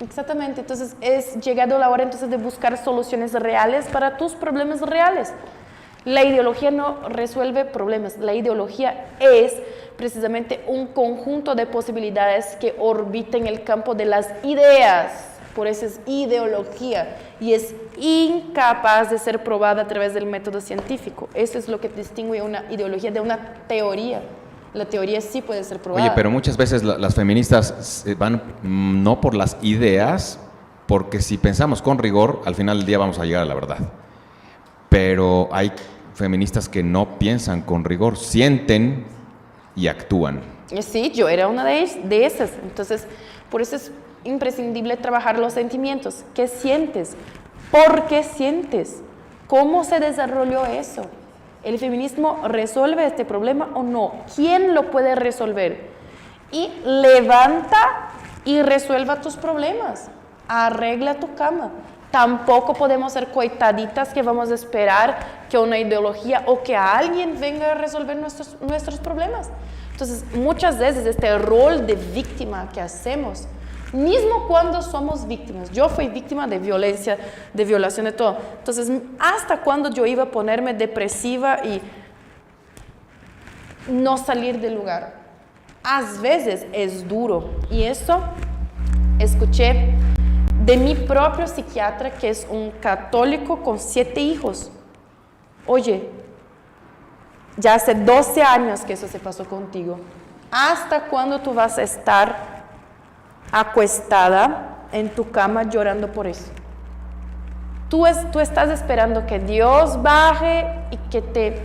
exactamente. Entonces es llegado la hora entonces de buscar soluciones reales para tus problemas reales. La ideología no resuelve problemas. La ideología es precisamente un conjunto de posibilidades que orbita en el campo de las ideas. Por eso es ideología y es incapaz de ser probada a través del método científico. Eso es lo que distingue una ideología de una teoría. La teoría sí puede ser probada. Oye, pero muchas veces las feministas van no por las ideas, porque si pensamos con rigor, al final del día vamos a llegar a la verdad. Pero hay feministas que no piensan con rigor, sienten y actúan. Sí, yo era una de esas. Entonces, por eso es imprescindible trabajar los sentimientos. ¿Qué sientes? ¿Por qué sientes? ¿Cómo se desarrolló eso? ¿El feminismo resuelve este problema o no? ¿Quién lo puede resolver? Y levanta y resuelva tus problemas. Arregla tu cama. Tampoco podemos ser coitaditas que vamos a esperar que una ideología o que alguien venga a resolver nuestros problemas. Entonces, muchas veces este rol de víctima que hacemos, mismo cuando somos víctimas, yo fui víctima de violencia, de violación, de todo. Entonces, hasta cuando yo iba a ponerme depresiva y no salir del lugar. A veces es duro. Y eso escuché de mi propio psiquiatra, que es un católico con 7 hijos. Oye, ya hace 12 años que eso se pasó contigo. ¿Hasta cuándo tú vas a estar acostada en tu cama llorando por eso? Tú estás esperando que Dios baje y que te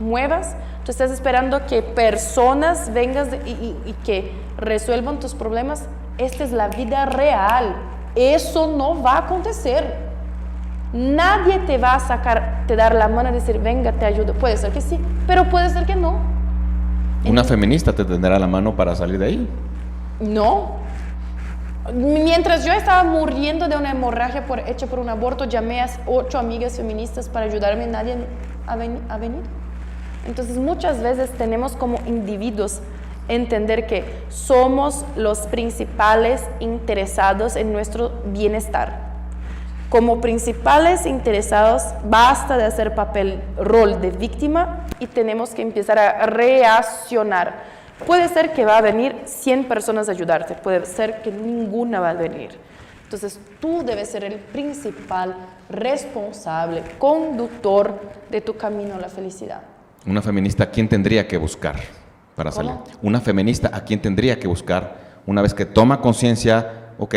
muevas. Tú estás esperando que personas vengan y que resuelvan tus problemas. Esta es la vida real. Eso no va a acontecer. Nadie te va a te dar la mano y decir, venga, te ayudo. Puede ser que sí, pero puede ser que no. ¿Una feminista te tenderá la mano para salir de ahí? No. Mientras yo estaba muriendo de una hemorragia hecha por un aborto, llamé a 8 amigas feministas para ayudarme. Nadie ha venido. Entonces, muchas veces tenemos como individuos entender que somos los principales interesados en nuestro bienestar. Como principales interesados, basta de hacer rol de víctima y tenemos que empezar a reaccionar. Puede ser que va a venir 100 personas a ayudarte, puede ser que ninguna va a venir. Entonces, tú debes ser el principal responsable, conductor de tu camino a la felicidad. Una feminista, ¿a quién tendría que buscar para salir? ¿Cómo? Una feminista, ¿a quién tendría que buscar una vez que toma conciencia, ok,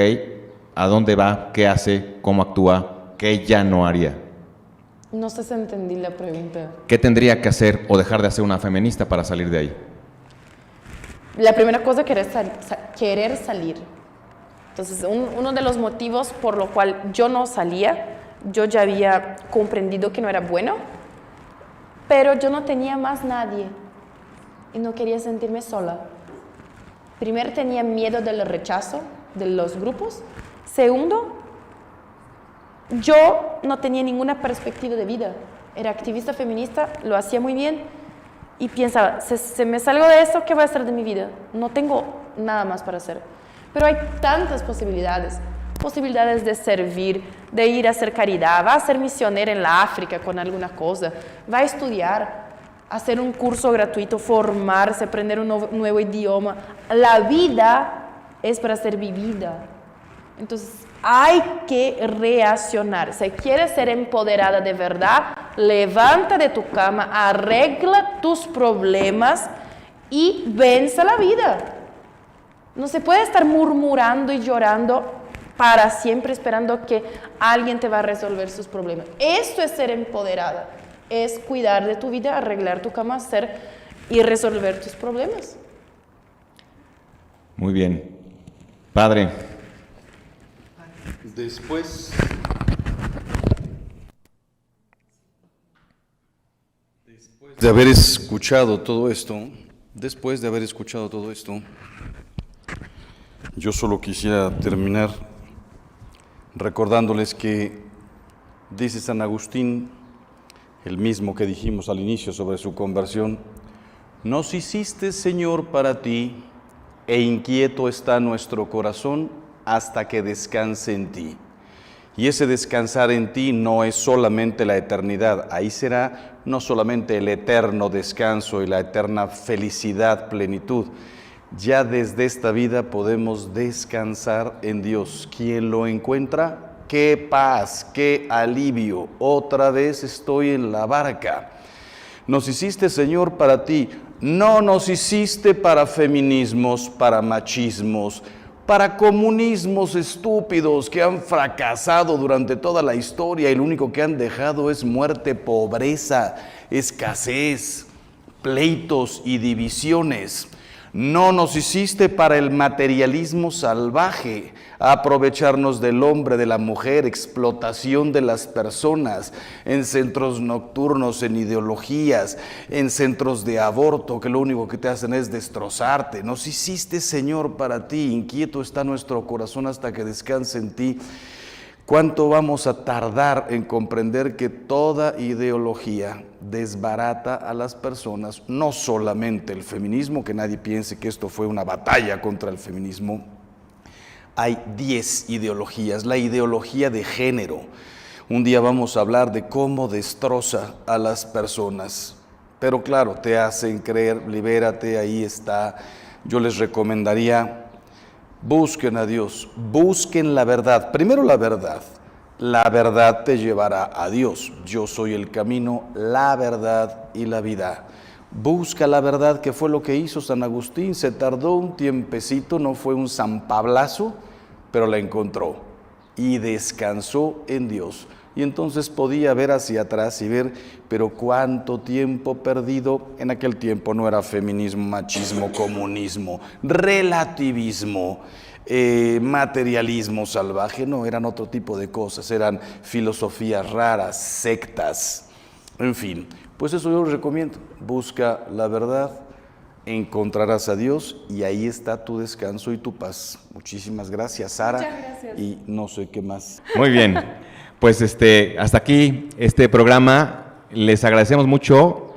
a dónde va, qué hace, cómo actúa, qué ya no haría? No sé si entendí la pregunta. ¿Qué tendría que hacer o dejar de hacer una feminista para salir de ahí? La primera cosa es querer salir. Entonces, uno de los motivos por lo cual yo no salía, yo ya había comprendido que no era bueno, pero yo no tenía más nadie y no quería sentirme sola. Primero, tenía miedo del rechazo de los grupos. Segundo, yo no tenía ninguna perspectiva de vida. Era activista feminista, lo hacía muy bien y pensaba, si me salgo de esto, ¿qué voy a hacer de mi vida? No tengo nada más para hacer. Pero hay tantas posibilidades de servir, de ir a hacer caridad, va a ser misionera en la África con alguna cosa, va a estudiar, hacer un curso gratuito, formarse, aprender un nuevo idioma. La vida es para ser vivida. Entonces, hay que reaccionar. Si quieres ser empoderada de verdad, levanta de tu cama, arregla tus problemas y vence la vida. No se puede estar murmurando y llorando para siempre esperando que alguien te va a resolver sus problemas. Esto es ser empoderada, es cuidar de tu vida, arreglar tu cama, y resolver tus problemas. Muy bien. Padre. Después de haber escuchado todo esto, yo solo quisiera terminar recordándoles que dice San Agustín, el mismo que dijimos al inicio sobre su conversión: nos hiciste, Señor, para ti, e inquieto está nuestro corazón hasta que descanse en ti. Y ese descansar en ti no es solamente la eternidad, ahí será no solamente el eterno descanso y la eterna felicidad, plenitud. Ya desde esta vida podemos descansar en Dios. ¿Quién lo encuentra? ¡Qué paz, qué alivio! Otra vez estoy en la barca. Nos hiciste, Señor, para ti. No nos hiciste para feminismos, para machismos, para comunismos estúpidos que han fracasado durante toda la historia y lo único que han dejado es muerte, pobreza, escasez, pleitos y divisiones. No nos hiciste para el materialismo salvaje, aprovecharnos del hombre, de la mujer, explotación de las personas, en centros nocturnos, en ideologías, en centros de aborto, que lo único que te hacen es destrozarte. Nos hiciste, Señor, para ti, inquieto está nuestro corazón hasta que descanse en ti. ¿Cuánto vamos a tardar en comprender que toda ideología desbarata a las personas? No solamente el feminismo, que nadie piense que esto fue una batalla contra el feminismo. Hay 10 ideologías, la ideología de género. Un día vamos a hablar de cómo destroza a las personas. Pero claro, te hacen creer, libérate, ahí está. Yo les recomendaría: busquen a Dios, busquen la verdad. Primero la verdad te llevará a Dios. Yo soy el camino, la verdad y la vida. Busca la verdad, que fue lo que hizo San Agustín. Se tardó un tiempecito, no fue un San Pablazo, pero la encontró y descansó en Dios. Y entonces podía ver hacia atrás y ver, pero cuánto tiempo perdido. En aquel tiempo no era feminismo, machismo, comunismo, relativismo, materialismo salvaje, no, eran otro tipo de cosas, eran filosofías raras, sectas, en fin. Pues eso yo les recomiendo: busca la verdad, encontrarás a Dios y ahí está tu descanso y tu paz. Muchísimas gracias, Sara. Muchas gracias. Y no sé qué más. Muy bien. Pues hasta aquí este programa. Les agradecemos mucho.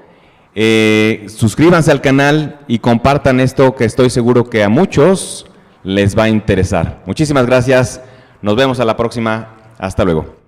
Suscríbanse al canal y compartan esto que estoy seguro que a muchos les va a interesar. Muchísimas gracias. Nos vemos a la próxima. Hasta luego.